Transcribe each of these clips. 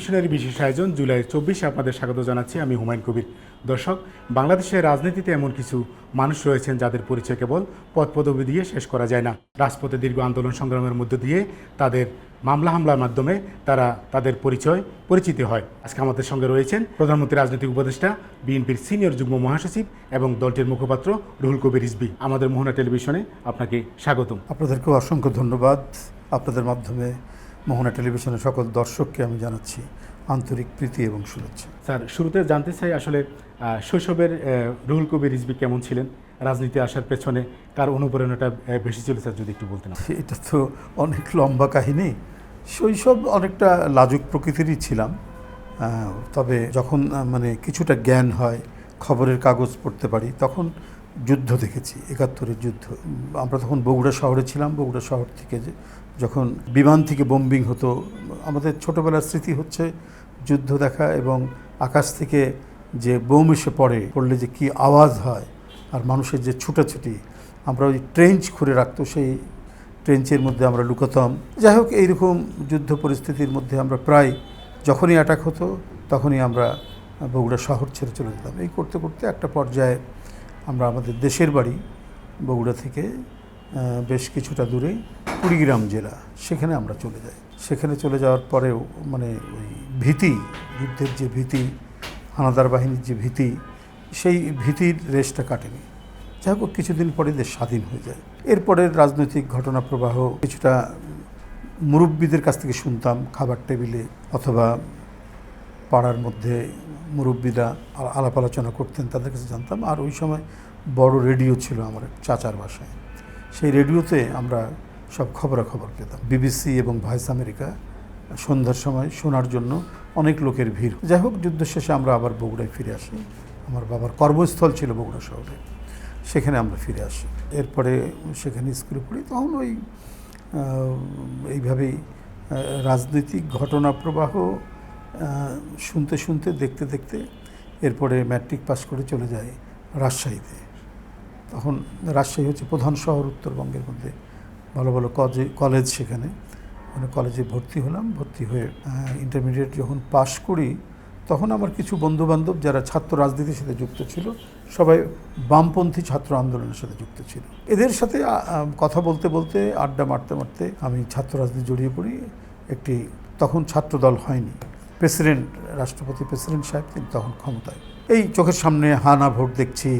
টেলিভিশনের বিশেষ আয়োজন জুলাই 24 আপনাদের স্বাগত জানাচ্ছি। আমি হুমায়ুন কবির। দর্শক, বাংলাদেশের রাজনীতিতে এমন কিছু মানুষ রয়েছেন যাদের পরিচয় কেবল পদপদবি দিয়ে শেষ করা যায় না। রাজপথে দীর্ঘ আন্দোলন সংগ্রামের মধ্য দিয়ে তাদের মামলা হামলার মাধ্যমে তারা তাদের পরিচিতি হয়। আজকে আমাদের সঙ্গে রয়েছেন প্রধানমন্ত্রী রাজনৈতিক উপদেষ্টা, বিএনপির সিনিয়র যুগ্ম মহাসচিব এবং দলটির মুখপাত্র রুহুল কবির রিজভী। আমাদের মোহনা টেলিভিশনে আপনাকে স্বাগতম। আপনাদেরকেও অসংখ্য ধন্যবাদ। আপনাদের মাধ্যমে মোহনা টেলিভিশনের সকল দর্শককে আমি জানাচ্ছি আন্তরিক প্রীতি এবং শুভেচ্ছা। স্যার, শুরুতে জানতে চাই আসলে শৈশবের রুহুল কবির রিজভী কেমন ছিলেন? রাজনীতি আসার পেছনে কার অনুপ্রেরণাটা বেশি ছিল স্যার, যদি একটু বলতেন। এটা তো অনেক লম্বা কাহিনী। শৈশব অনেকটা লাজুক প্রকৃতিরই ছিলাম, তবে যখন কিছুটা জ্ঞান হয়, খবরের কাগজ পড়তে পারি, তখন যুদ্ধ দেখেছি। 71-এর যুদ্ধ। আমরা তখন বগুড়া শহরে ছিলাম। বগুড়া শহর থেকে যখন বিমান থেকে বোম্বিং হতো, আমাদের ছোটোবেলার স্মৃতি হচ্ছে যুদ্ধ দেখা এবং আকাশ থেকে যে বোম এসে পড়লে যে কি আওয়াজ হয়, আর মানুষের যে ছুটাছুটি। আমরা ওই ট্রেঞ্চ খুঁড়ে রাখতো, সেই ট্রেঞ্চের মধ্যে আমরা লুকোতাম। যাই হোক, এইরকম যুদ্ধ পরিস্থিতির মধ্যে আমরা প্রায় যখনই অ্যাটাক হতো তখনই আমরা বগুড়া শহর ছেড়ে চলে যেতাম। এই করতে করতে একটা পর্যায়ে আমরা আমাদের দেশের বাড়ি বগুড়া থেকে বেশ কিছুটা দূরে কুড়িগ্রাম জেলা, সেখানে আমরা চলে যাই। সেখানে চলে যাওয়ার পরেও ওই ভীতি, যুদ্ধের যে ভীতি, হানাদার বাহিনীর যে ভীতি, সেই ভীতির রেশটা কাটেনি। যাই হোক, কিছুদিন পরে দেশ স্বাধীন হয়ে যায়। এরপরের রাজনৈতিক ঘটনা প্রবাহ কিছুটা মুরব্বীদের কাছ থেকে শুনতাম, খাবার টেবিলে অথবা পাড়ার মধ্যে মুরব্বীরা আলাপ আলোচনা করতেন, তাদের কাছে জানতাম। আর ওই সময় বড় রেডিও ছিল আমার চাচার বাসায়। সেই রেডিওতে আমরা সব খবরাখবর পেতাম। বিবিসি এবং ভয়েস আমেরিকা সন্ধ্যার সময় শোনার জন্য অনেক লোকের ভিড়। যাই হোক, যুদ্ধ শেষে আমরা আবার বগুড়ায় ফিরে আসি। আমার বাবার কর্মস্থল ছিল বগুড়া শহরে, সেখানে আমরা ফিরে আসি। এরপরে সেখানে স্কুলে পড়ি। তখন এইভাবেই রাজনৈতিক ঘটনা প্রবাহ শুনতে শুনতে, দেখতে দেখতে এরপরে ম্যাট্রিক পাস করে চলে যায় রাজশাহীতে। তখন রাজশাহী হচ্ছে প্রধান শহর উত্তরবঙ্গের মধ্যে, ভালো ভালো কলেজ সেখানে। কলেজে ভর্তি হলাম। ভর্তি হয়ে ইন্টারমিডিয়েট যখন পাশ করি, তখন আমার কিছু বন্ধুবান্ধব যারা ছাত্র রাজনীতির সাথে যুক্ত ছিল, সবাই বামপন্থী ছাত্র আন্দোলনের সাথে যুক্ত ছিল। এদের সাথে কথা বলতে বলতে, আড্ডা মারতে মারতে আমি ছাত্র রাজনীতি জড়িয়ে পড়ি। তখন ছাত্র দল হয়নি। রাষ্ট্রপতি প্রেসিডেন্ট সাহেব তিনি তখন ক্ষমতায়। এই চোখের সামনে হানা ভোট দেখছি,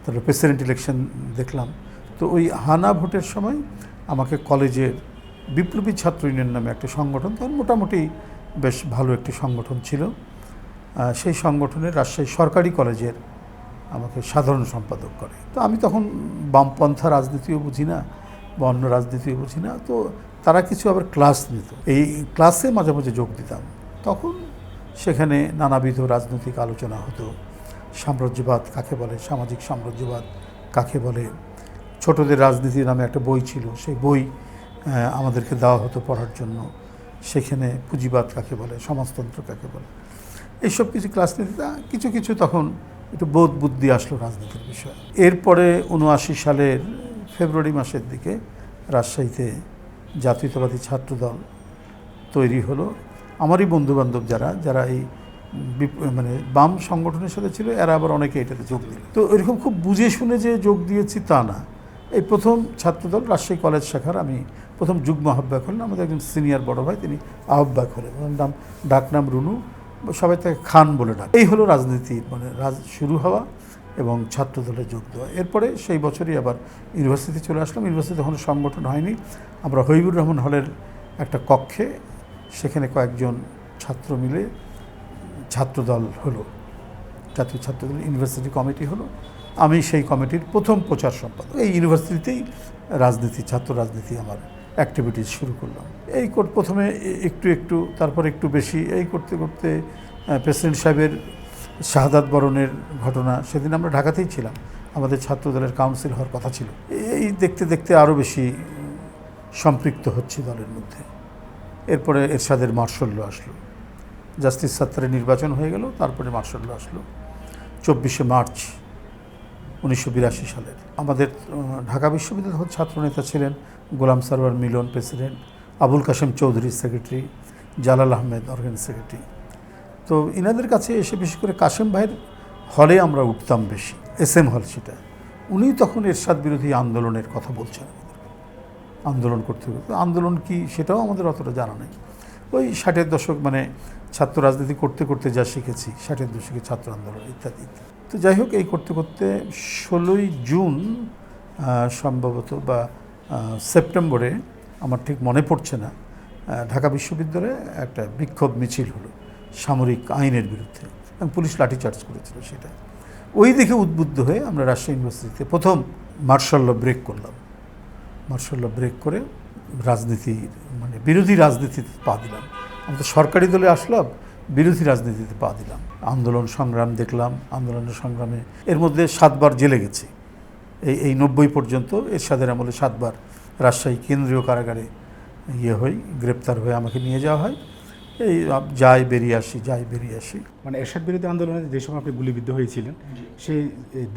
তারপরে প্রেসিডেন্ট ইলেকশন দেখলাম। তো ওই হানা ভোটের সময় আমাকে কলেজের বিপ্লবী ছাত্র ইউনিয়ন নামে একটা সংগঠন, তখন মোটামুটি বেশ ভালো একটি সংগঠন ছিল, সেই সংগঠনের রাজশাহী সরকারি কলেজের আমাকে সাধারণ সম্পাদক করে। তো আমি তখন বামপন্থা রাজনীতিও বুঝি না বা অন্য রাজনীতিও বুঝি না। তো তারা কিছু আবার ক্লাস নিত, এই ক্লাসে মাঝে মাঝে যোগ দিতাম। তখন সেখানে নানাবিধ রাজনৈতিক আলোচনা হতো। সাম্রাজ্যবাদ কাকে বলে, সামাজিক সাম্রাজ্যবাদ কাকে বলে, ছোটদের রাজনীতি নামে একটা বই ছিল, সেই বই আমাদেরকে দেওয়া হতো পড়ার জন্য। সেখানে পুঁজিবাদ কাকে বলে, সমাজতন্ত্র কাকে বলে, এইসব কিছু ক্লাস নিতে কিছু কিছু তখন একটু বোধ বুদ্ধি আসলো রাজনীতির বিষয়ে। এরপরে 79 সালের ফেব্রুয়ারি মাসের দিকে রাজশাহীতে জাতীয়তাবাদী ছাত্রদল তৈরি হলো। আমারই বন্ধুবান্ধব যারা এই বাম সংগঠনের সাথে ছিল, এরা আবার অনেকে এটাতে যোগ দিল। তো এরকম খুব বুঝে শুনে যে যোগ দিয়েছি তা না। এই প্রথম ছাত্রদল রাজশাহী কলেজ শাখার আমি প্রথম যুগ্ম আহ্বায়ক হলেন। আমাদের একজন সিনিয়র বড় ভাই, তিনি আহ্বায়ক হলেন। ওনার ডাকনাম রুনু, সবাই তাকে খান বলে ডাক। এই হলো রাজনীতির শুরু হওয়া এবং ছাত্রদলে যোগ দেওয়া। এরপরে সেই বছরই আবার ইউনিভার্সিটি চলে আসলাম। ইউনিভার্সিটি তখন সংগঠন হয়নি। আমরা হবিবুর রহমান হলের একটা কক্ষে, সেখানে কয়েকজন ছাত্র মিলে ছাত্রদল হলো, জাতীয় ছাত্রদল ইউনিভার্সিটি কমিটি হলো। আমি সেই কমিটির প্রথম প্রচার সম্পাদক। এই ইউনিভার্সিটিতেই ছাত্র রাজনীতি আমার অ্যাক্টিভিটিস শুরু করলাম। প্রথমে একটু তারপর একটু বেশি, এই করতে করতে প্রেসিডেন্ট সাহেবের শাহাদাত বরণের ঘটনা, সেদিন আমরা ঢাকাতেই ছিলাম, আমাদের ছাত্রদলের কাউন্সিল হওয়ার কথা ছিল। এই দেখতে দেখতে আরও বেশি সম্পৃক্ত হচ্ছে দলের মধ্যে। এরপরে এরশাদের মার্শাল ল আসলো, জাস্টিস সাত্তারের নির্বাচন হয়ে গেল, তারপরে মার্শাল ল আসলো 24শে মার্চ 1982 সালের। আমাদের ঢাকা বিশ্ববিদ্যালয়ের ছাত্রনেতা ছিলেন Golam Sarwar Milon president, Abul Kashem Chowdhury secretary, Jalal Ahmed organise secretary, তো ইনাদের কাছে এসে বিশেষ করে কাশেম ভাইয়ের হলে আমরা উঠতাম বেশি, SM হল সেটা। উনি তখন এরশাদ বিরোধী আন্দোলনের কথা বলছেন আমাদের, আন্দোলন করতে করতে। আন্দোলন কি সেটাও আমাদের অতটা জানা নেই। ওই 60-এর দশক মানে ছাত্র রাজনীতি করতে করতে যা শিখেছি, 60-এর দশকে ছাত্র আন্দোলন ইত্যাদি ইত্যাদি। তো যাই হোক, এই করতে করতে 16ই জুন সম্ভবত বা সেপ্টেম্বরে, আমার ঠিক মনে পড়ছে না, ঢাকা বিশ্ববিদ্যালয়ে একটা বিক্ষোভ মিছিল হলো সামরিক আইনের বিরুদ্ধে, এবং পুলিশ লাঠিচার্জ করেছিল। সেটা ওই দেখে উদ্বুদ্ধ হয়ে আমরা রাজশাহী ইউনিভার্সিটিতে প্রথম মার্শাল ল ব্রেক করলাম। মার্শাল ল ব্রেক করে রাজনীতির মানে বিরোধী রাজনীতিতে পা দিলাম। আমরা তো সরকারি দলে আসলাম, বিরোধী রাজনীতিতে পা দিলাম। আন্দোলন সংগ্রাম দেখলাম, আন্দোলনের সংগ্রামে এর মধ্যে 7 বার জেলে গেছি। এই 90 পর্যন্ত এরশাদের আমলে 7 বার রাজশাহী কেন্দ্রীয় কারাগারে গ্রেপ্তার হয়ে আমাকে নিয়ে যাওয়া হয়। এই যাই বেরিয়ে আসি। মানে এরশাদ বিরোধী আন্দোলনে যে সময় আপনি গুলিবিদ্ধ হয়েছিলেন, সেই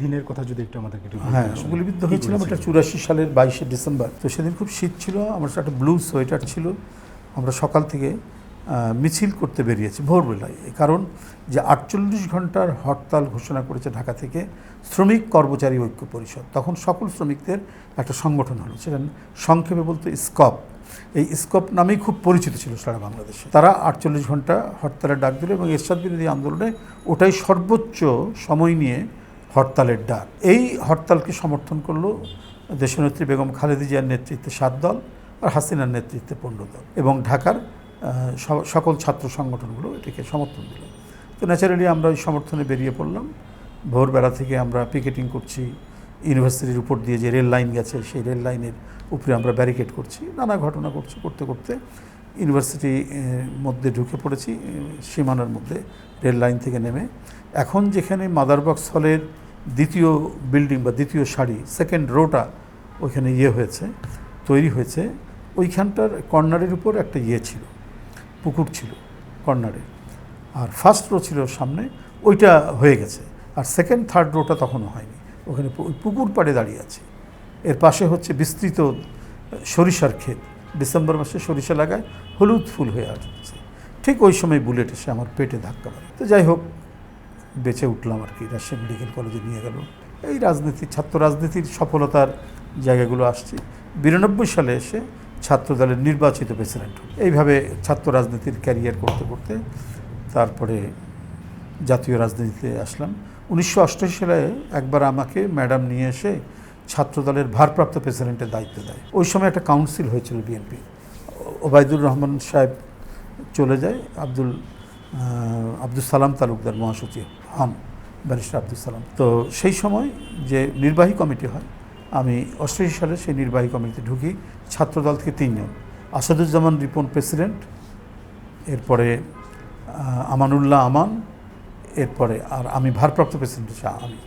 দিনের কথা যদি একটু আমাদেরকে একটু বলতেন। হ্যাঁ, গুলিবিদ্ধ হয়েছিলাম এটা 84 সালের 22শে ডিসেম্বর। তো সেদিন খুব শীত ছিল, আমার একটা ব্লু সোয়েটার ছিল। আমরা সকাল থেকে মিছিল করতে বেরিয়েছি ভোরবেলায়, কারণ যে 48 ঘন্টার হরতাল ঘোষণা করেছে ঢাকা থেকে শ্রমিক কর্মচারী ঐক্য পরিষদ। তখন সকল শ্রমিকদের একটা সংগঠন হলো, সেটা সংক্ষেপে বলতে স্কপ। এই স্কপ নামেই খুব পরিচিত ছিল সারা বাংলাদেশে। তারা 48 ঘন্টা হরতালের ডাক দিল, এবং এরশাদ বিরোধী আন্দোলনে ওটাই সর্বোচ্চ সময় নিয়ে হরতালের ডাক। এই হরতালকে সমর্থন করলো দেশনেত্রী বেগম খালেদা জিয়ার নেতৃত্বে 7 দল আর হাসিনার নেতৃত্বে 15 দল, এবং ঢাকার সকল ছাত্র সংগঠনগুলো এটাকে সমর্থন দিল। তো ন্যাচারালি আমরা ওই সমর্থনে বেরিয়ে পড়লাম। ভোরবেলা থেকে আমরা পিকেটিং করছি, ইউনিভার্সিটির উপর দিয়ে যে রেল লাইন গেছে সেই রেল লাইনের উপরে আমরা ব্যারিকেড করছি, নানা ঘটনা করতে করতে ইউনিভার্সিটির মধ্যে ঢুকে পড়েছি, সীমানার মধ্যে রেল লাইন থেকে নেমে। এখন যেখানে মাদার বক্স হলের দ্বিতীয় বিল্ডিং বা দ্বিতীয় সারি, সেকেন্ড রোটা ওইখানে তৈরি হয়েছে, ওইখানটার কর্নারের উপর একটা ছিল, পুকুর ছিল কর্নারে, আর ফার্স্ট রো ছিল সামনে, ওইটা হয়ে গেছে। আর সেকেন্ড থার্ড রোটা তখনও হয়নি, ওখানে পুকুর পাড়ে দাঁড়িয়ে আছে। এর পাশে হচ্ছে বিস্তৃত সরিষার ক্ষেত, ডিসেম্বর মাসে সরিষা লাগায়, হলুদ ফুল হয়ে আসছে। ঠিক ওই সময় বুলেট এসে আমার পেটে ধাক্কা মারে। তো যাই হোক, বেঁচে উঠলাম আর কি। রাজশাহী মেডিকেল কলেজে নিয়ে গেল। এই ছাত্র রাজনীতির সফলতার জায়গাগুলো আসছে। 92 সালে এসে ছাত্র দলের নির্বাচিত প্রেসিডেন্ট হল। এইভাবে ছাত্র রাজনীতির ক্যারিয়ার করতে করতে তারপরে জাতীয় রাজনীতিতে আসলাম। 1988 সালে একবার আমাকে ম্যাডাম নিয়ে এসে ছাত্রদলের ভারপ্রাপ্ত প্রেসিডেন্টের দায়িত্ব দেয়। ওই সময় একটা কাউন্সিল হয়েছিল বিএনপি, ওবায়দুর রহমান সাহেব চলে যায়, আব্দুল সালাম তালুকদার মহাসচিব হন, ব্যারিস্টার আব্দুল সালাম। তো সেই সময় যে নির্বাহী কমিটি হয়, আমি 88 সালে সেই নির্বাহী কমিটিতে ঢুকি। ছাত্রদল থেকে 3 জন, আসাদুজ্জামান রিপন প্রেসিডেন্ট, এরপরে আমানুল্লাহ আমান, এরপরে আর আমি ভারপ্রাপ্ত প্রেসিডেন্ট আমি।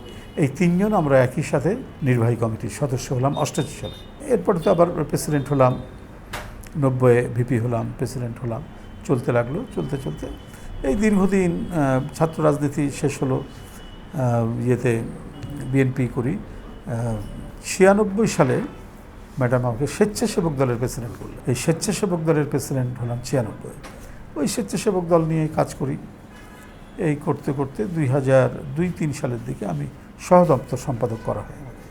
এই 3 জন আমরা একই সাথে নির্বাহী কমিটির সদস্য হলাম 88 সালে। এরপরে তো আবার প্রেসিডেন্ট হলাম, 90-এ ভিপি হলাম, প্রেসিডেন্ট হলাম। চলতে লাগলো, চলতে এই দীর্ঘদিন ছাত্র রাজনীতি শেষ হলো বিএনপি করি। 96 সালে ম্যাডাম আমাকে স্বেচ্ছাসেবক দলের প্রেসিডেন্ট করলেন। এই স্বেচ্ছাসেবক দলের প্রেসিডেন্ট হলাম 96। ওই স্বেচ্ছাসেবক দল নিয়ে কাজ করি। এই করতে করতে 2002-03 সালের দিকে আমি সহদপ্তর সম্পাদক করা হয় আমাকে।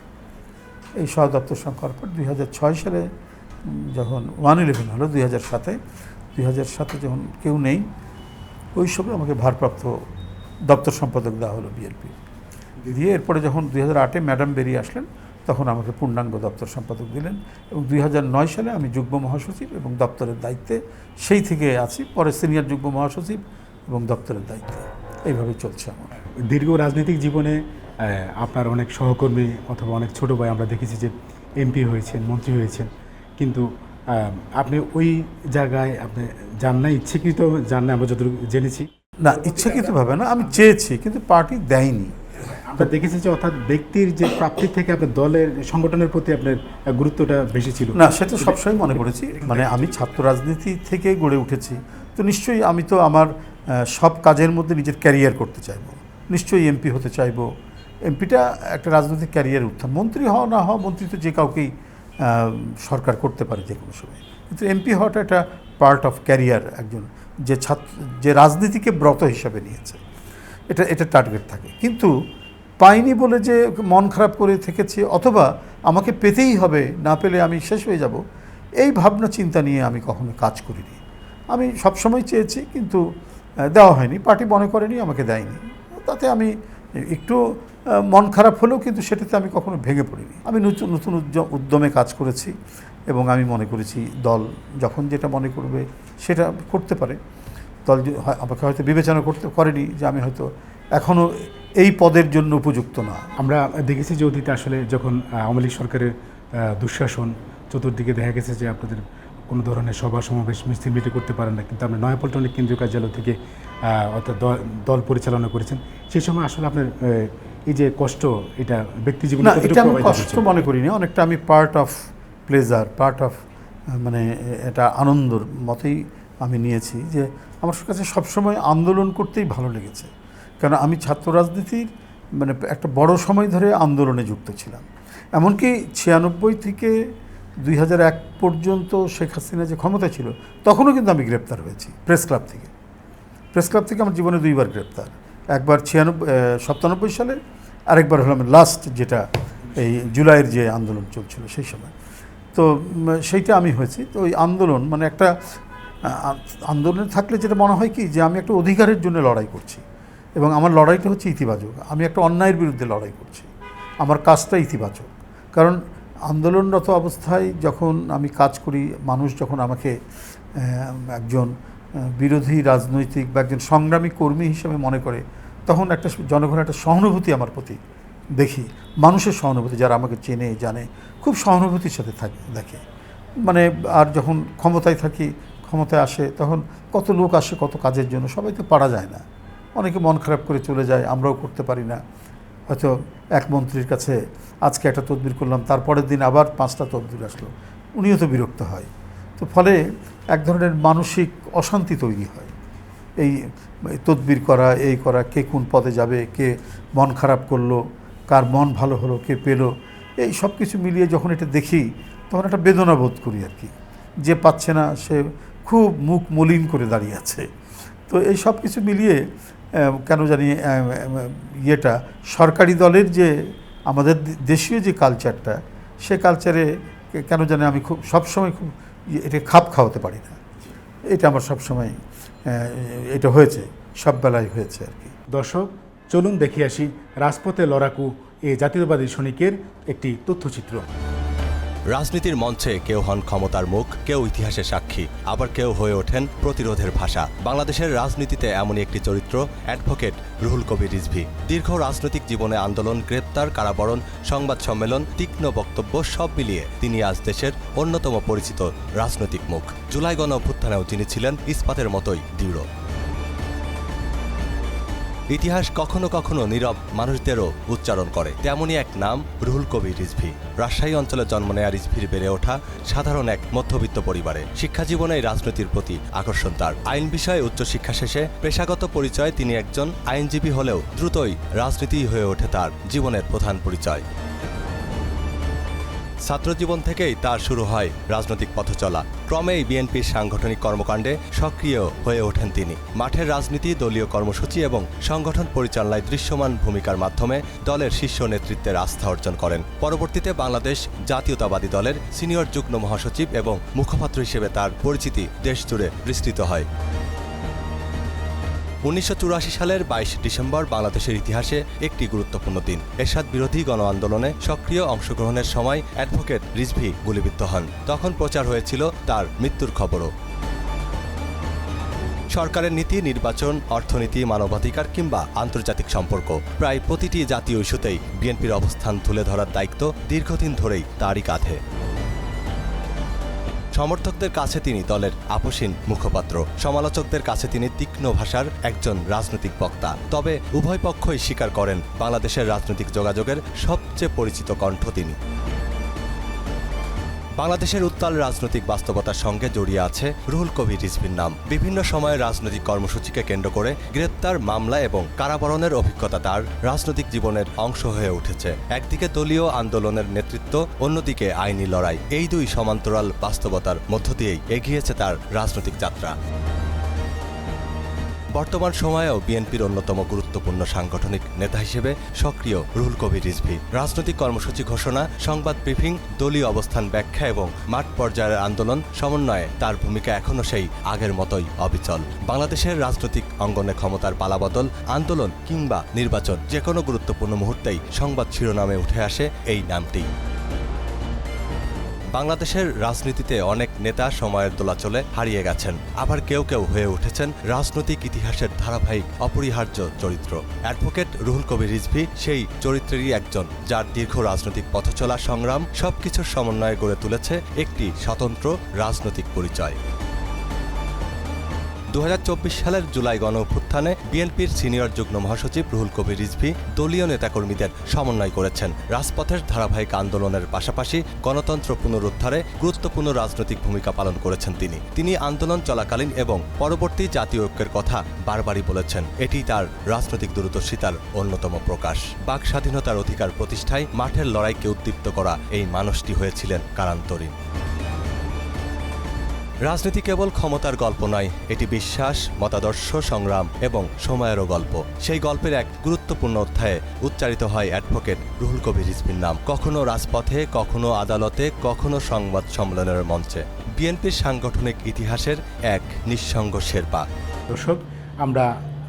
এই সহদপ্তর করার পর 2006 সালে যখন 111 হলো, 2007 যখন কেউ নেই, ওই সময় আমাকে ভারপ্রাপ্ত দপ্তর সম্পাদক দেওয়া হলো বিএনপি দিয়ে। এরপরে যখন 2008-এ ম্যাডাম বেরিয়ে আসলেন, তখন আমাকে পূর্ণাঙ্গ দপ্তর সম্পাদক দিলেন, এবং 2009 সালে আমি যুগ্ম মহাসচিব এবং দপ্তরের দায়িত্বে সেই থেকে আছি। পরে সিনিয়র যুগ্ম মহাসচিব এবং দপ্তরের দায়িত্বে, এইভাবেই চলছে আমার দীর্ঘ রাজনৈতিক জীবনে। আপনার অনেক সহকর্মী অথবা অনেক ছোটো ভাই আমরা দেখেছি যে MP হয়েছেন, মন্ত্রী হয়েছেন, কিন্তু আপনি ওই জায়গায় আপনি যান না, ইচ্ছাকৃত যান না, আমরা যতটুকু জেনেছি। না, ইচ্ছাকৃতভাবে না, আমি চেয়েছি কিন্তু পার্টি দেয়নি। আমরা দেখেছি যে অর্থাৎ ব্যক্তির যে প্রাপ্তির থেকে আপনার দলের সংগঠনের প্রতি আপনার গুরুত্বটা বেশি ছিল। না, সেটা সবসময় মনে করেছি। মানে আমি ছাত্র রাজনীতি থেকে গড়ে উঠেছি, তো নিশ্চয়ই আমি তো আমার সব কাজের মধ্যে নিজের ক্যারিয়ার করতে চাইবো। নিশ্চয়ই MP হতে চাইবো। এমপিটা একটা রাজনৈতিক ক্যারিয়ার উত্থান। মন্ত্রী হওয়া না হওয়া, মন্ত্রী তো যে কাউকেই সরকার করতে পারে যে কোনো সময়, কিন্তু MP হওয়াটা একটা পার্ট অফ ক্যারিয়ার একজন যে রাজনীতিকে ব্রত হিসাবে নিয়েছে, এটা টার্গেট থাকে। কিন্তু পাইনি বলে যে মন খারাপ করে থেকেছি, অথবা আমাকে পেতেই হবে, না পেলে আমি শেষ হয়ে যাব, এই ভাবনা চিন্তা নিয়ে আমি কখনো কাজ করিনি। আমি সবসময় চেয়েছি, কিন্তু দেওয়া হয়নি, পার্টি মনে করেনি, আমাকে দেয়নি। তাতে আমি একটু মন খারাপ হলেও কিন্তু সেটাতে আমি কখনো ভেঙে পড়িনি। আমি নতুন নতুন উদ্যমে কাজ করেছি, এবং আমি মনে করেছি দল যখন যেটা মনে করবে সেটা করতে পারে। দল আমাকে হয়তো বিবেচনা করেনি যে আমি হয়তো এখনও এই পদের জন্য উপযুক্ত না। আমরা দেখেছি যে অতীতে আসলে যখন আওয়ামী লীগ সরকারের দুঃশাসন, চতুর্দিকে দেখা গেছে যে আপনাদের কোনো ধরনের সভা সমাবেশ মিছিল মিটিং করতে পারেন না, কিন্তু আপনি নয়াপল্টনের কেন্দ্রীয় কার্যালয় থেকে অর্থাৎ দল পরিচালনা করেছেন। সেই সময় আসলে আপনার এই যে কষ্ট, এটা ব্যক্তি জীবনে না, এটা আমি কষ্ট মনে করি না, অনেকটা আমি part of pleasure, part of মানে এটা আনন্দর মতেই আমি নিয়েছি। যে আমার কাছে সবসময় আন্দোলন করতেই ভালো লেগেছে, কারণ আমি ছাত্র রাজনীতির মানে একটা বড় সময় ধরে আন্দোলনে যুক্ত ছিলাম। এমনকি 96 থেকে 2001 পর্যন্ত শেখ হাসিনা যে ক্ষমতা ছিল, তখনও কিন্তু আমি গ্রেপ্তার হয়েছি প্রেস ক্লাব থেকে আমার জীবনে 2বার গ্রেপ্তার। একবার 97 সালে, আরেকবার হলাম লাস্ট, যেটা এই জুলাইয়ের যে আন্দোলন চলছিল সেই সময়। তো সেইটা আমি হয়েছি। তো ওই আন্দোলন মানে একটা আন্দোলনে থাকলে যেটা মনে হয় কি, যে আমি একটা অধিকারের জন্য লড়াই করছি, এবং আমার লড়াইটা হচ্ছে ইতিবাচক। আমি একটা অন্যায়ের বিরুদ্ধে লড়াই করছি, আমার কাজটা ইতিবাচক। কারণ আন্দোলনরত অবস্থায় যখন আমি কাজ করি, মানুষ যখন আমাকে একজন বিরোধী রাজনৈতিক বা একজন সংগ্রামী কর্মী হিসেবে মনে করে, তখন একটা জনগণের একটা সহানুভূতি আমার প্রতি দেখি, মানুষের সহানুভূতি, যারা আমাকে চেনে জানে, খুব সহানুভূতির সাথে দেখে। মানে আর যখন ক্ষমতায় থাকি, ক্ষমতায় আসে, তখন কত লোক আসে কত কাজের জন্য, সবাই তো পারা যায় না, অনেকে মন খারাপ করে চলে যায়, আমরাও করতে পারি না। হয়তো এক মন্ত্রীর কাছে আজকে একটা তদবির করলাম, তারপরের দিন আবার 5টা তদবির আসলো, উনিও তো বিরক্ত হয়। তো ফলে এক ধরনের মানসিক অশান্তি তৈরি হয়। এই তদবির করা, এই করা, কে কোন পদে যাবে, কে মন খারাপ করলো, কার মন ভালো হলো, কে পেলো, এই সব কিছু মিলিয়ে যখন এটা দেখি, তখন একটা বেদনা বোধ করি আর কি। যে পাচ্ছে না সে খুব মুখ মলিন করে দাঁড়িয়ে আছে। তো এই সব কিছু মিলিয়ে কেন জানি ইয়েটা সরকারি দলের যে আমাদের দেশীয় যে কালচারটা, সে কালচারে কেন জানি আমি খুব সবসময় খুব এটা খাপ খাওয়াতে পারি না। এটা আমার সবসময় এটা হয়েছে, সব বেলায় হয়েছে আর কি। দর্শক, চলুন দেখে আসি রাজপথে লড়াকু এই জাতীয়তাবাদী সৈনিকের একটি তথ্যচিত্র। রাজনীতির মঞ্চে কেউ হন ক্ষমতার মুখ, কেউ ইতিহাসের সাক্ষী, আবার কেউ হয়ে ওঠেন প্রতিরোধের ভাষা। বাংলাদেশের রাজনীতিতে এমনই একটি চরিত্র অ্যাডভোকেট রুহুল কবির রিজভী। দীর্ঘ রাজনৈতিক জীবনে আন্দোলন, গ্রেপ্তার, কারাবরণ, সংবাদ সম্মেলন, তীক্ষ্ণ বক্তব্য সব মিলিয়ে তিনি আজ দেশের অন্যতম পরিচিত রাজনৈতিক মুখ। জুলাই গণ অভ্যুত্থানেও তিনি ছিলেন ইস্পাতের মতোই দৃঢ়। ইতিহাস কখনো কখনো নীরব মানুষদেরও উচ্চারণ করে, তেমনই এক নাম রুহুল কবির রিজভী। রাজশাহী অঞ্চলে জন্ম নেয়া রিজভীর বেড়ে ওঠা সাধারণ এক মধ্যবিত্ত পরিবারে। শিক্ষা জীবনে রাজনীতির প্রতি আকর্ষণ তার। আইন বিষয়ে উচ্চশিক্ষা শেষে পেশাগত পরিচয়ে তিনি একজন আইনজীবী হলেও দ্রুতই রাজনীতি হয়ে ওঠে তার জীবনের প্রধান পরিচয়। ছাত্রজীবন থেকেই তার শুরু হয় রাজনৈতিক পথচলা। ক্রমেই বিএনপির সাংগঠনিক কর্মকাণ্ডে সক্রিয় হয়ে ওঠেন তিনি। মাঠের রাজনীতি, দলীয় কর্মসূচি এবং সংগঠন পরিচালনায় দৃশ্যমান ভূমিকার মাধ্যমে দলের শীর্ষ নেতৃত্বের আস্থা অর্জন করেন। পরবর্তীতে বাংলাদেশ জাতীয়তাবাদী দলের সিনিয়র যুগ্ম মহাসচিব এবং মুখপাত্র হিসেবে তার পরিচিতি দেশজুড়ে বিস্তৃত হয়। 1984 সালের 22 ডিসেম্বর বাংলাদেশের ইতিহাসে একটি গুরুত্বপূর্ণ দিন। এরশাদ বিরোধী গণ আন্দোলনে সক্রিয় অংশগ্রহণের সময় অ্যাডভোকেট রিজভী গুলিবিদ্ধ হন। তখন প্রচার হয়েছিল তার মৃত্যুর খবরও। সরকারের নীতি, নির্বাচন, অর্থনীতি, মানবাধিকার কিংবা আন্তর্জাতিক সম্পর্ক, প্রায় প্রতিটি জাতীয় ইস্যুতেই বিএনপির অবস্থান তুলে ধরার দায়িত্ব দীর্ঘদিন ধরেই তারই কাঁধে। সমর্থকদের কাছে তিনি দলের আপোষহীন মুখপাত্র, সমালোচকদের কাছে তিনি তীক্ষ্ণ ভাষার একজন রাজনৈতিক বক্তা। তবে উভয় পক্ষই স্বীকার করেন, বাংলাদেশের রাজনৈতিক যোগাযোগের সবচেয়ে পরিচিত কণ্ঠ তিনি। বাংলাদেশের উত্তাল রাজনৈতিক বাস্তবতার সঙ্গে জড়িয়ে আছে রুহুল কবির রিজভীর নাম। বিভিন্ন সময়ে রাজনৈতিক কর্মসূচিকে কেন্দ্র করে গ্রেপ্তার, মামলা এবং কারাবরণের অভিজ্ঞতা তার রাজনৈতিক জীবনের অংশ হয়ে উঠেছে। একদিকে দলীয় আন্দোলনের নেতৃত্ব, অন্যদিকে আইনি লড়াই, এই দুই সমান্তরাল বাস্তবতার মধ্য দিয়েই এগিয়েছে তার রাজনৈতিক যাত্রা। বর্তমান সময়েও বিএনপির অন্যতম গুরুত্বপূর্ণ সাংগঠনিক নেতা হিসেবে সক্রিয় রুহুল কবির রিজভী। রাজনৈতিক কর্মসূচি ঘোষণা, সংবাদ ব্রিফিং, দলীয় অবস্থান ব্যাখ্যা এবং মাঠ পর্যায়ের আন্দোলন সমন্বয়ে তার ভূমিকা এখনও সেই আগের মতোই অবিচল। বাংলাদেশের রাজনৈতিক অঙ্গনে ক্ষমতার পালাবদল, আন্দোলন কিংবা নির্বাচন যে কোনো গুরুত্বপূর্ণ মুহূর্তেই সংবাদ শিরোনামে উঠে আসে এই নামটি। বাংলাদেশের রাজনীতিতে অনেক নেতা সময়ের দোলাচলে হারিয়ে গেছেন, আবার কেউ কেউ হয়ে উঠেছেন রাজনৈতিক ইতিহাসের ধারাবাহিক অপরিহার্য চরিত্র। অ্যাডভোকেট রুহুল কবির রিজভী সেই চরিত্রেরই একজন, যার দীর্ঘ রাজনৈতিক পথচলা, সংগ্রাম সবকিছুর সমন্বয়ে গড়ে তুলেছে একটি স্বতন্ত্র রাজনৈতিক পরিচয়। 2024 সালের জুলাই গণঅভ্যুত্থানে বিএনপির সিনিয়র যুগ্ম মহাসচিব রুহুল কবির রিজভী দলীয় নেতাকর্মীদের সমন্বয় করেছেন। রাজপথের ধারাবাহিক আন্দোলনের পাশাপাশি গণতন্ত্র পুনরুদ্ধারে গুরুত্বপূর্ণ রাজনৈতিক ভূমিকা পালন করেছেন তিনি আন্দোলন চলাকালীন এবং পরবর্তী জাতীয় ঐক্যের কথা বারবারই বলেছেন। এটি তার রাজনৈতিক দূরদর্শিতার অন্যতম প্রকাশ। বাক স্বাধীনতার অধিকার প্রতিষ্ঠায় মাঠের লড়াইকে উদ্দীপ্ত করা এই মানুষটি হয়েছিলেন কারান্তরীণ। রাজনীতি কেবল ক্ষমতার গল্প নয়, এটি বিশ্বাস, মতাদর্শ, সংগ্রাম এবং সময়েরও গল্প। সেই গল্পের এক গুরুত্বপূর্ণ অধ্যায়ে উচ্চারিত হয় অ্যাডভোকেট রুহুল কবির রিজভীর নাম। কখনো রাজপথে, কখনো আদালতে, কখনো সংবাদ সম্মেলনের মঞ্চে। বিএনপির সাংগঠনিক ইতিহাসের এক নিঃসঙ্গ শেরপা। দর্শক, আমরা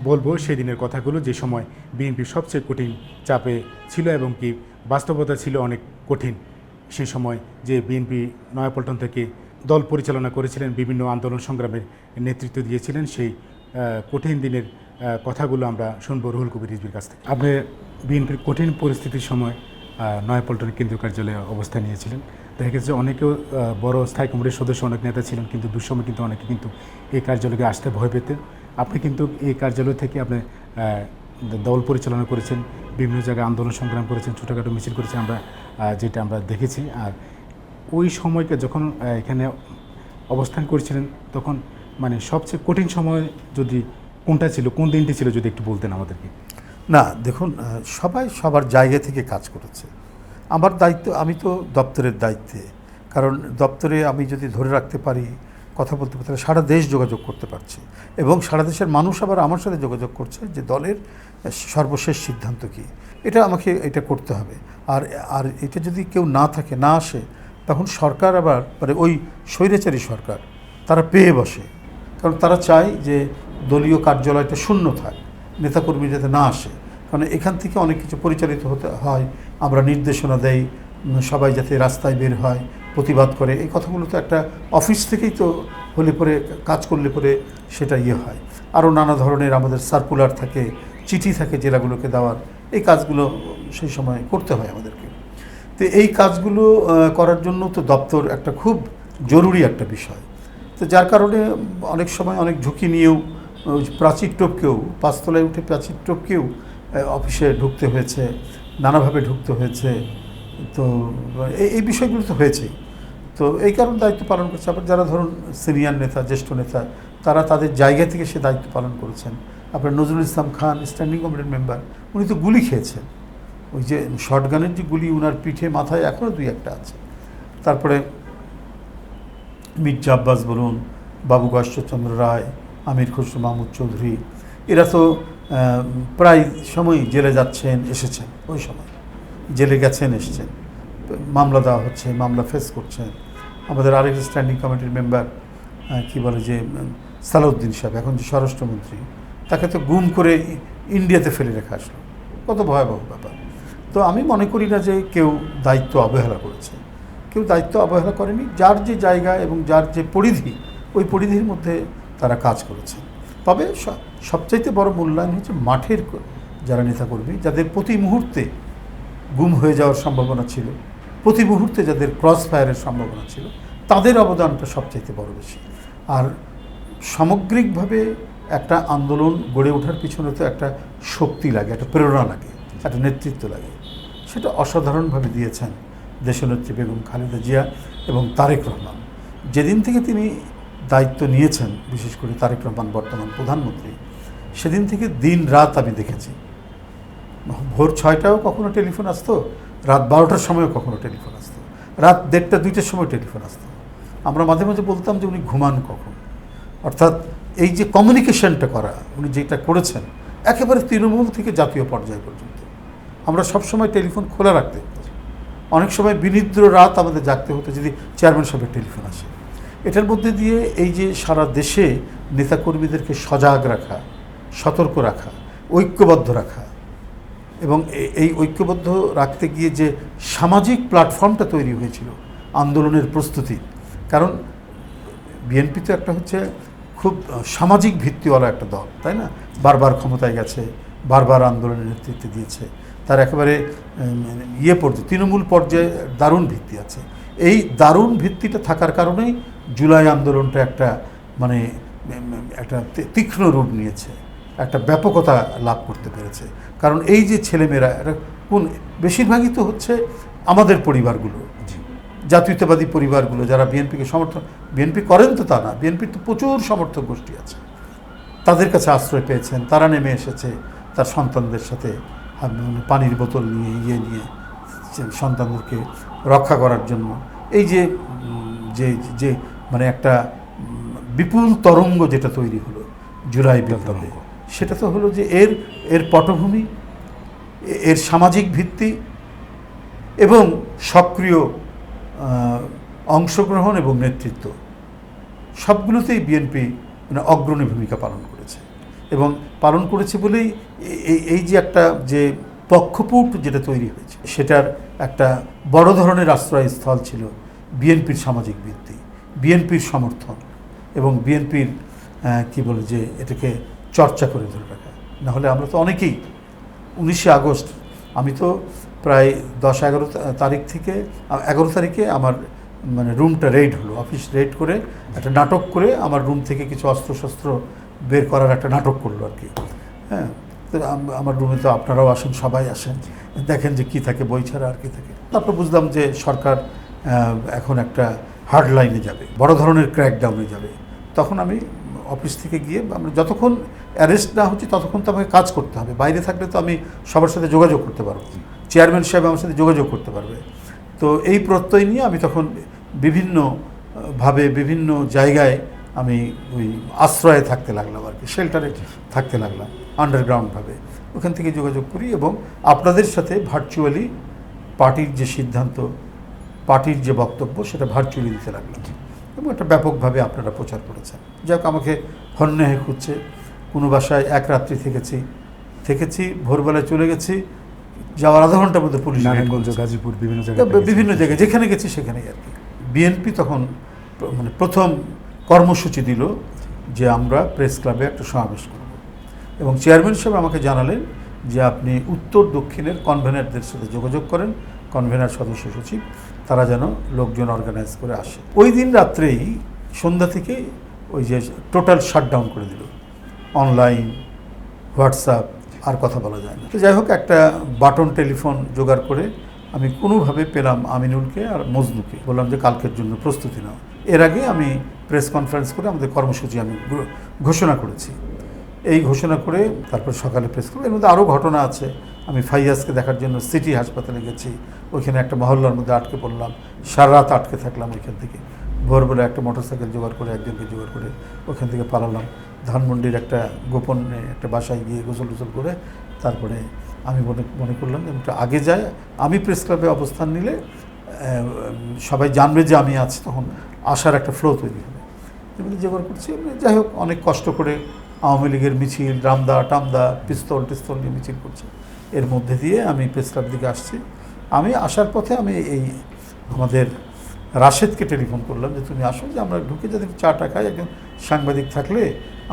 বলবো সেই দিনের কথাগুলো, যে সময় বিএনপি সবচেয়ে কঠিন চাপে ছিল এবং কি বাস্তবতা ছিল অনেক কঠিন। সেই সময় যে বিএনপি নয়াপল্টন থেকে দল পরিচালনা করেছিলেন, বিভিন্ন আন্দোলন সংগ্রামের নেতৃত্ব দিয়েছিলেন, সেই কঠিন দিনের কথাগুলো আমরা শুনবো রুহুল কবির রিজভীর কাছ থেকে। আপনি বিএনপির কঠিন পরিস্থিতির সময় নয়াপল্টনের কেন্দ্রীয় কার্যালয়ে অবস্থান নিয়েছিলেন। দেখা গেছে অনেকেও বড় স্থায়ী কমিটির সদস্য অনেক নেতা ছিলেন, কিন্তু দুঃসময় কিন্তু অনেকে কিন্তু এই কার্যালয়ে আসতে ভয় পেতেন। আপনি কিন্তু এই কার্যালয় থেকে আপনি দল পরিচালনা করেছেন, বিভিন্ন জায়গায় আন্দোলন সংগ্রাম করেছেন, ছোটোখাটো মিছিল করেছেন, যেটা আমরা দেখেছি। আর ওই সময়কে যখন এখানে অবস্থান করছিলেন, তখন মানে সবচেয়ে কঠিন সময় যদি কোনটা ছিল, কোন দিনটি ছিল, যদি একটু বলতেন আমাদেরকে। না, দেখুন, সবাই সবার জায়গা থেকে কাজ করেছে। আমার দায়িত্ব, আমি তো দপ্তরের দায়িত্বে, কারণ দপ্তরে আমি যদি ধরে রাখতে পারি, কথা বলতে পারি, সারা দেশ যোগাযোগ করতে পারছে এবং সারা দেশের মানুষ আবার আমার সাথে যোগাযোগ করছে যে দলের সর্বশেষ সিদ্ধান্ত কী। আমাকে এটা করতে হবে। আর এটা যদি কেউ না থাকে, না আসে, তখন সরকার আবার মানে ওই স্বৈরাচারী সরকার তারা পেয়ে বসে, কারণ তারা চায় যে দলীয় কার্যালয়টা শূন্য থাক, নেতাকর্মী যাতে না আসে, কারণ এখান থেকে অনেক কিছু পরিচালিত হতে হয়। আমরা নির্দেশনা দেই, সবাই যাতে রাস্তায় বের হয়, প্রতিবাদ করে। এই কথাগুলো তো একটা অফিস থেকেই তো হলে পরে, কাজ করলে পরে সেটা হয়। আরও নানা ধরনের আমাদের সার্কুলার থাকে, চিঠি থাকে জেলাগুলোকে দেওয়ার। এই কাজগুলো সেই সময় করতে হয় আমাদেরকে। তো এই কাজগুলো করার জন্য তো দপ্তর একটা খুব জরুরি একটা বিষয়। তো যার কারণে অনেক সময় অনেক ঝুঁকি নিয়েও প্রাচীর টপকেও, পাঁচতলায় উঠে প্রাচীর টপকেও অফিসে ঢুকতে হয়েছে, নানাভাবে ঢুকতে হয়েছে। তো এই বিষয়গুলো তো হয়েছেই। তো এই কারণে দায়িত্ব পালন করছে। আবার যারা ধরুন সিনিয়র নেতা, জ্যেষ্ঠ নেতা, তারা তাদের জায়গা থেকে সে দায়িত্ব পালন করেছেন। আপনার নজরুল ইসলাম খান, স্ট্যান্ডিং কমিটির মেম্বার, উনি তো গুলি খেয়েছেন। ওই যে শর্টগানের যে গুলি ওনার পিঠে, মাথায় এখনও দুই একটা আছে। তারপরে মির্জা আব্বাস বলুন, বাবু ঈশ্বরচন্দ্র রায়, আমির খসরু মাহমুদ চৌধুরী, এরা তো প্রায় সময়ই জেলে যাচ্ছেন, এসেছেন। ওই সময় জেলে গেছেন, এসছেন, মামলা দেওয়া হচ্ছে, মামলা ফেস করছেন। আমাদের আরেক স্ট্যান্ডিং কমিটির মেম্বার কি বলে যে সালাউদ্দিন সাহেব, এখন যে স্বরাষ্ট্রমন্ত্রী, তাকে তো গুম করে ইন্ডিয়াতে ফেলে রেখে আসলো। কত ভয়াবহ ব্যাপার। তো আমি মনে করি না যে কেউ দায়িত্ব অবহেলা করেছে, কেউ দায়িত্ব অবহেলা করেনি। যার যে জায়গা এবং যার যে পরিধি, ওই পরিধির মধ্যে তারা কাজ করেছে। তবে সবচাইতে বড় মূল্যায়ন হচ্ছে মাঠের যারা নেতাকর্মী, যাদের প্রতি মুহূর্তে গুম হয়ে যাওয়ার সম্ভাবনা ছিল, প্রতি মুহূর্তে যাদের ক্রস ফায়ারের সম্ভাবনা ছিল, তাদের অবদানটা সবচাইতে বড় বেশি। আর সামগ্রিকভাবে একটা আন্দোলন গড়ে ওঠার পিছনে তো একটা শক্তি লাগে, একটা প্রেরণা লাগে, একটা নেতৃত্ব লাগে। সেটা অসাধারণভাবে দিয়েছেন দেশনেত্রী বেগম খালেদা জিয়া এবং তারেক রহমান। যেদিন থেকে তিনি দায়িত্ব নিয়েছেন, বিশেষ করে তারেক রহমান বর্তমান প্রধানমন্ত্রী, সেদিন থেকে দিন রাত আমি দেখেছি। ভোর 6টাও কখনো টেলিফোন আসতো, রাত 12টার সময়ও কখনো টেলিফোন আসতো, রাত 1:30 2টার সময় টেলিফোন আসতো। আমরা মাঝে মাঝে বলতাম যে উনি ঘুমান কখন। অর্থাৎ এই যে কমিউনিকেশনটা করা, উনি যেটা করেছেন একেবারে তৃণমূল থেকে জাতীয় পর্যায় পর্যন্ত, আমরা সবসময় টেলিফোন খোলা রাখতে হতো, অনেক সময় বিনিদ্র রাত আমাদের জাগতে হতো যদি চেয়ারম্যান সাহেবের টেলিফোন আসে। এটার মধ্যে দিয়ে এই যে সারা দেশে নেতাকর্মীদেরকে সজাগ রাখা, সতর্ক রাখা, ঐক্যবদ্ধ রাখা, এবং এই ঐক্যবদ্ধ রাখতে গিয়ে যে সামাজিক প্ল্যাটফর্মটা তৈরি হয়েছিল আন্দোলনের প্রস্তুতি, কারণ বিএনপি তো একটা হচ্ছে খুব সামাজিক ভিত্তিওয়ালা একটা দল, তাই না? বারবার ক্ষমতায় গেছে, বারবার আন্দোলনের নেতৃত্ব দিয়েছে, তার একেবারে পর্যায়ে তৃণমূল পর্যায়ে দারুণ ভিত্তি আছে। এই দারুণ ভিত্তিটা থাকার কারণেই জুলাই আন্দোলনটা একটা মানে একটা তীক্ষ্ণ রূপ নিয়েছে, একটা ব্যাপকতা লাভ করতে পেরেছে। কারণ এই যে ছেলেমেয়েরা কোন বেশিরভাগই তো হচ্ছে আমাদের পরিবারগুলো, জাতীয়তাবাদী পরিবারগুলো, যারা বিএনপিকে সমর্থন, বিএনপি করেন তো তা না, বিএনপির তো প্রচুর সমর্থক গোষ্ঠী আছে, তাদের কাছে আশ্রয় পেয়েছেন, তারা নেমে এসেছে তার সন্তানদের সাথে পানির বোতল নিয়ে নিয়ে সন্তানদেরকে রক্ষা করার জন্য। এই যে যে যে মানে একটা বিপুল তরঙ্গ যেটা তৈরি হলো জুলাই বিপ্লবে, সেটা তো হলো যে এর পটভূমি, এর সামাজিক ভিত্তি এবং সক্রিয় অংশগ্রহণ এবং নেতৃত্ব, সবগুলোতেই বিএনপি মানে অগ্রণী ভূমিকা পালন করেছে। এবং পালন করেছে বলেই এই যে একটা যে পক্ষপুট যেটা তৈরি হয়েছে, সেটার একটা বড় ধরনের আশ্রয়স্থল ছিল বিএনপির সামাজিক ভিত্তি, বিএনপির সমর্থন এবং বিএনপির কি বলে যে এটাকে চর্চা করে ধরে রাখা। নাহলে আমরা তো অনেকেই 19শে আগস্ট আমি তো প্রায় 10-11 তারিখ থেকে 11 তারিখে আমার মানে রুমটা রেড হলো, অফিস রেড করে একটা নাটক করে আমার রুম থেকে কিছু অস্ত্রশস্ত্র বের করার একটা নাটক করলো আর কি। হ্যাঁ, তো আমার রুমে তো আপনারাও আসেন, সবাই আসেন, দেখেন যে কী থাকে, বই ছাড়া আর কী থাকে। তারপর বুঝলাম যে সরকার এখন একটা হার্ড লাইনে যাবে, বড় ধরনের ক্র্যাকডাউনে যাবে। তখন আমি অফিস থেকে গিয়ে আমরা যতক্ষণ অ্যারেস্ট না হচ্ছে ততক্ষণ তো আমাকে কাজ করতে হবে, বাইরে থাকলে তো আমি সবার সাথে যোগাযোগ করতে পারবো, চেয়ারম্যান সাহেব আমার সাথে যোগাযোগ করতে পারবে। তো এই প্রত্যয় নিয়ে আমি তখন বিভিন্নভাবে বিভিন্ন জায়গায় আমি ওই আশ্রয়ে থাকতে লাগলাম আর কি, শেল্টারে থাকতে লাগলাম আন্ডারগ্রাউন্ডভাবে। ওখান থেকে যোগাযোগ করি এবং আপনাদের সাথে ভার্চুয়ালি পার্টির যে সিদ্ধান্ত, পার্টির যে বক্তব্য, সেটা ভার্চুয়ালি দিতে লাগলাম এবং একটা ব্যাপকভাবে আপনারা প্রচার করেছেন। যাক, আমাকে হন্যে খুঁজছে, কোনো বাসায় এক রাত্রি থেকেছি, ভোরবেলায় চলে গেছি, যাওয়ার আধা ঘন্টার মধ্যে পুলিশ, নারায়ণগঞ্জ, গাজীপুর, বিভিন্ন জায়গায় যেখানে গেছি সেখানেই আর কি। বিএনপি তখন মানে প্রথম কর্মসূচি দিল যে আমরা প্রেস ক্লাবে একটা সমাবেশ করব এবং চেয়ারম্যান সাহেব আমাকে জানালেন যে আপনি উত্তর দক্ষিণের কনভেনারদের সাথে যোগাযোগ করেন, কনভেনার সদস্য সচিব, তারা যেন লোকজন অর্গানাইজ করে আসে। ওই দিন রাত্রেই সন্ধ্যা থেকে ওই যে টোটাল শাটডাউন করে দিল, অনলাইন, হোয়াটসঅ্যাপ, আর কথা বলা যায় না। তো যাই হোক, একটা বাটন টেলিফোন জোগাড় করে আমি কোনোভাবে পেলাম আমিনুলকে আর মজনুকে, বললাম যে কালকের জন্য প্রস্তুতি নাও। এর আগে আমি প্রেস কনফারেন্স করে আমাদের কর্মসূচি আমি ঘোষণা করেছি। এই ঘোষণা করে তারপর সকালে প্রেস করবো। এর মধ্যে আরও ঘটনা আছে। আমি ফাইয়াজকে দেখার জন্য সিটি হাসপাতালে গেছি, ওইখানে একটা মহল্লার মধ্যে আটকে পড়লাম, সারা রাত আটকে থাকলাম ওইখান থেকে। ভোরবেলা একটা মোটরসাইকেল জোগাড় করে একজনকে জোগাড় করে ওখান থেকে পালালাম। ধানমন্ডির একটা গোপন একটা বাসায় গিয়ে গোসল টোসল করে তারপরে আমি মনে করলাম যে একটু আগে যায়, আমি প্রেস ক্লাবে অবস্থান নিলে সবাই জানবে যে আমি আছি, তখন আসার একটা ফ্লো তৈরি হবে, এগুলো জোগাড় করছি। যাই হোক, অনেক কষ্ট করে আওয়ামী লীগের মিছিল, রামদা টামদা, পিস্তল টিস্তল নিয়ে মিছিল করছে। এর মধ্যে দিয়ে আমি প্রেস ক্লাব দিকে আসছি। আমি আসার পথে আমি এই আমাদের রাশেদকে টেলিফোন করলাম যে তুমি আসো, যে আমরা ঢুকে যদি চাটা খাই, একজন সাংবাদিক থাকলে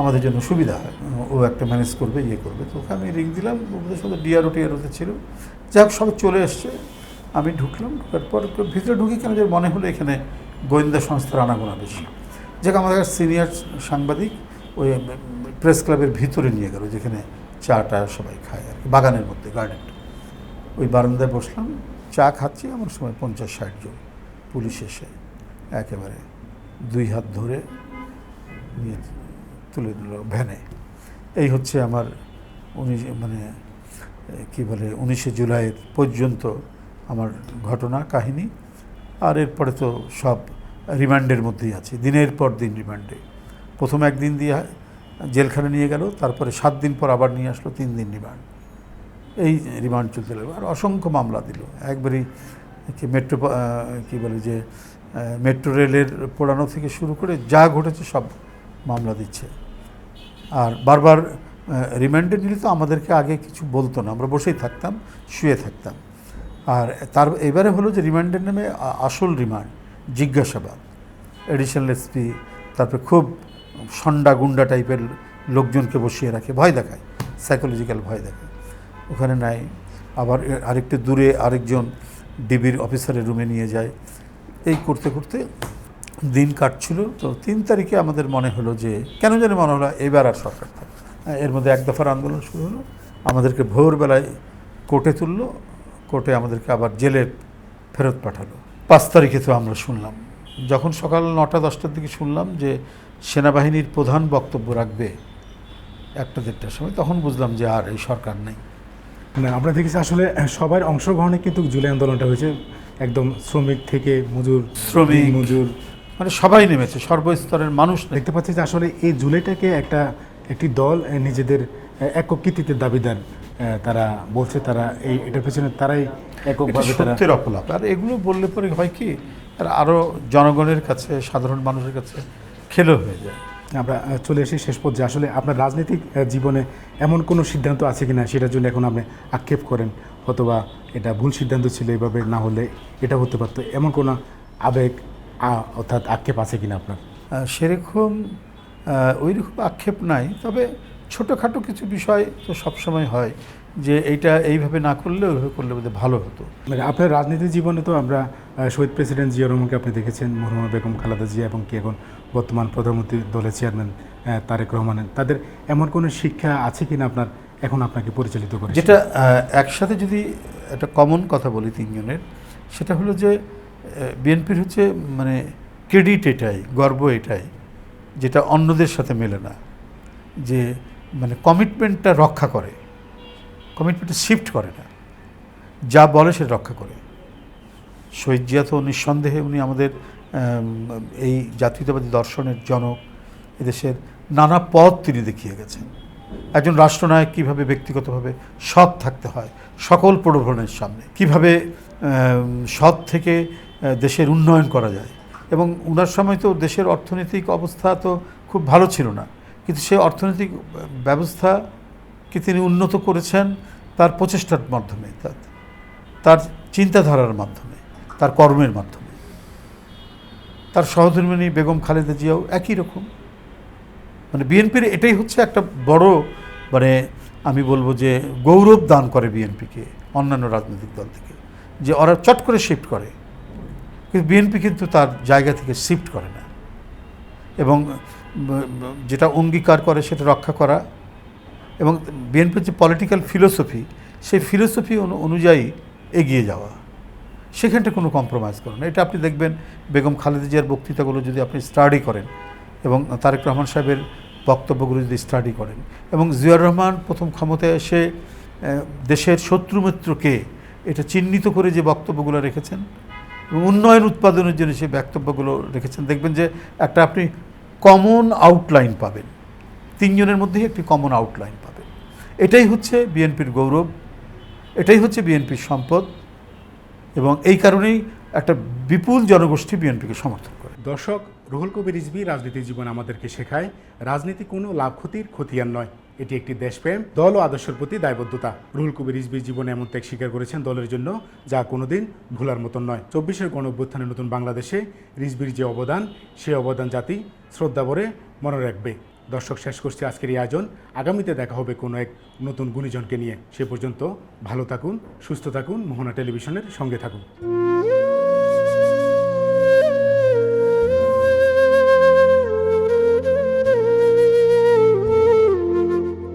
আমাদের জন্য সুবিধা হয়, ও একটা ম্যানেজ করবে, ইয়ে করবে। তো ওকে আমি রিং দিলাম, ওদের সাথে ডিআরওতে ছিল। যাই হোক, সবাই চলে এসছে। আমি ঢুকলাম, ঢোকার পর ভিতরে ঢুকি কেন যে মনে হলো এখানে গোয়েন্দা সংস্থার আনাগোনা বেশি। যাক, আমাদের সিনিয়র সাংবাদিক ওই প্রেস ক্লাবের ভিতরে নিয়ে গেল, যেখানে চাটা সবাই খায় আর কি, বাগানের মধ্যে, গার্ডেন। ওই বারান্দায় বসলাম, চা খাচ্ছি, আমার সময় 50-60 জন পুলিশ এসে একেবারে 2 হাত ধরে নিয়ে তুলে দিল ভ্যানে। এই হচ্ছে আমার 19শে জুলাইয়ের পর্যন্ত আমার ঘটনা কাহিনী। আর এরপরে তো সব রিমান্ডের মধ্যেই আছি, দিনের পর দিন রিমান্ডে। প্রথম একদিন দিয়ে জেলখানে নিয়ে গেল, তারপরে 7 দিন পর আবার নিয়ে আসলো, 3 দিন রিমান্ড। এই রিমান্ড চলতে লাগলো, আর অসংখ্য মামলা দিল একবারই। কি বলে যে মেট্রো রেলের পোড়ানো থেকে শুরু করে যা ঘটেছে সব মামলা দিচ্ছে। আর বারবার রিমান্ডে নিলে তো আমাদেরকে আগে কিছু বলতো না, আমরা বসেই থাকতাম, শুয়ে থাকতাম। আর এবারে হলো যে রিমান্ডের নামে আসল রিমান্ড, জিজ্ঞাসাবাদ, এডিশনাল এসপি, তারপরে খুব সন্ডা গুন্ডা টাইপের লোকজনকে বসিয়ে রাখে, ভয় দেখায়, সাইকোলজিক্যাল ভয় দেখায়। ওখানে নাই, আবার আরেকটু দূরে আরেকজন ডিবির অফিসারের রুমে নিয়ে যায়। এই করতে করতে দিন কাটছিল। তো 3 তারিখে আমাদের মনে হলো যে, কেন জানি মনে হলো এবার আর সরকার থাকবে। এর মধ্যে 1 দফার আন্দোলন শুরু হলো, আমাদেরকে ভোরবেলায় কোর্টে তুললো, কোর্টে আমাদেরকে আবার জেলে ফেরত পাঠালো। 5 তারিখে তো আমরা শুনলাম, যখন সকাল 9টা-10টার দিকে শুনলাম যে সেনাবাহিনীর প্রধান বক্তব্য রাখবে 1টা-1.5টার সময়, তখন বুঝলাম যে আর এই সরকার নেই। মানে আমরা দেখেছি আসলে সবার অংশগ্রহণে কিন্তু জুলাই আন্দোলনটা হয়েছে, একদম শ্রমিক থেকে মজুর মানে সবাই নেমেছে, সর্বস্তরের মানুষ। দেখতে পাচ্ছি যে আসলে এই জুলাইটাকে একটি দল নিজেদের একক কৃতিত্বের দাবিদার, তারা বলছে, তারা এটার পেছনে তারাই এককভাবে সত্যের অপলাপ। আর এগুলো বললে পরে হয় কি, আর আরও জনগণের কাছে, সাধারণ মানুষের কাছে খেলো হয়ে যায়। আমরা চলে এসে শেষ পর্যায়ে, আসলে আপনার রাজনৈতিক জীবনে এমন কোনো সিদ্ধান্ত আছে কিনা সেটার জন্য এখন আপনি আক্ষেপ করেন, অথবা এটা ভুল সিদ্ধান্ত ছিল, এইভাবে না হলে এটা হতে পারতো, এমন কোনো আবেগ অর্থাৎ আক্ষেপ আছে কিনা আপনার? সেরকম ওইরকম আক্ষেপ নাই, তবে ছোটোখাটো কিছু বিষয় তো সবসময় হয় যে এইভাবে না করলে ওইভাবে করলে বোধহয় ভালো হতো। মানে আপনার রাজনীতি জীবনে তো আমরা শহীদ প্রেসিডেন্ট জিয়া রহমানকে আপনি দেখেছেন, মরহুমা বেগম খালেদা জিয়া, এবং কি এখন বর্তমান প্রধানমন্ত্রী দলের চেয়ারম্যান তারেক রহমানের, তাদের এমন কোনো শিক্ষা আছে কিনা আপনার এখন আপনাকে পরিচালিত করে? যেটা একসাথে যদি একটা কমন কথা বলি 3 জনের, সেটা হলো যে বিএনপির হচ্ছে মানে ক্রেডিট এটাই, গর্ব এটাই, যেটা অন্যদের সাথে মেলে না, যে মানে কমিটমেন্টটা রক্ষা করে, কমিটমেন্টটা শিফট করে না, যা বলে সেটা রক্ষা করে। শহীদ জিয়া তো নিঃসন্দেহে উনি আমাদের এই জাতীয়তাবাদী দর্শনের জনক, এদেশের নানা পথ তিনি দেখিয়ে গেছেন। একজন রাষ্ট্রনায়ক কীভাবে ব্যক্তিগতভাবে সৎ থাকতে হয় সকল প্রলোভনের সামনে, কীভাবে সৎ থেকে দেশের উন্নয়ন করা যায়। এবং উনার সময় তো দেশের অর্থনৈতিক অবস্থা তো খুব ভালো ছিল না, কিন্তু সেই অর্থনৈতিক ব্যবস্থাকে তিনি উন্নত করেছেন তার প্রচেষ্টার মাধ্যমে, তার চিন্তাধারার মাধ্যমে, তার কর্মের মাধ্যমে। তার সহধর্মিণী বেগম খালেদা জিয়াও একই রকম। মানে বিএনপির এটাই হচ্ছে একটা বড়, মানে আমি বলবো যে গৌরব দান করে বিএনপিকে অন্যান্য রাজনৈতিক দল থেকে, যে ওরা চট করে শিফট করে, কিন্তু বিএনপি কিন্তু তার জায়গা থেকে শিফট করে না, এবং যেটা অঙ্গীকার করে সেটা রক্ষা করা। এবং বিএনপির যে পলিটিক্যাল ফিলোসফি, সেই ফিলোসফি অনুযায়ী এগিয়ে যাওয়া, সেখানটা কোনো কম্প্রোমাইজ করে না। এটা আপনি দেখবেন বেগম খালেদা জিয়ার বক্তৃতাগুলো যদি আপনি স্টাডি করেন, এবং তারেক রহমান সাহেবের বক্তব্যগুলো যদি স্টাডি করেন, এবং জিয়াউর রহমান প্রথম ক্ষমতায় এসে দেশের শত্রুমিত্রকে এটা চিহ্নিত করে যে বক্তব্যগুলো রেখেছেন, এবং উন্নয়ন উৎপাদনের জন্য সেই বক্তব্যগুলো রেখেছেন, দেখবেন যে একটা আপনি কমন আউটলাইন পাবেন, 3 জনের মধ্যেই একটি কমন আউটলাইন পাবেন। এটাই হচ্ছে বিএনপির গৌরব, এটাই হচ্ছে বিএনপির সম্পদ, এবং এই কারণেই একটা বিপুল জনগোষ্ঠী বিএনপিকে সমর্থন করে। দর্শক, রুহুল কবির রিজভী রাজনীতির জীবন আমাদেরকে শেখায় রাজনীতি কোনো লাভ ক্ষতির খতিয়ান নয়, এটি একটি দেশপ্রেম, দল ও আদর্শের প্রতি দায়বদ্ধতা। রুহুল কবির রিজভীর জীবনে এমন ত্যাগ স্বীকার করেছেন দলের জন্য, যা কোনোদিন ভোলার মতন নয়। 24-এর গণঅভ্যুত্থানের নতুন বাংলাদেশে রিজভীর যে অবদান, সেই অবদান জাতি শ্রদ্ধা ভরে মনে রাখবে। দর্শক, শেষ করছি আজকের এই আয়োজন। আগামীতে দেখা হবে কোনো এক নতুন গুণীজনকে নিয়ে। সে পর্যন্ত ভালো থাকুন, সুস্থ থাকুন, মোহনা টেলিভিশনের সঙ্গে থাকুন।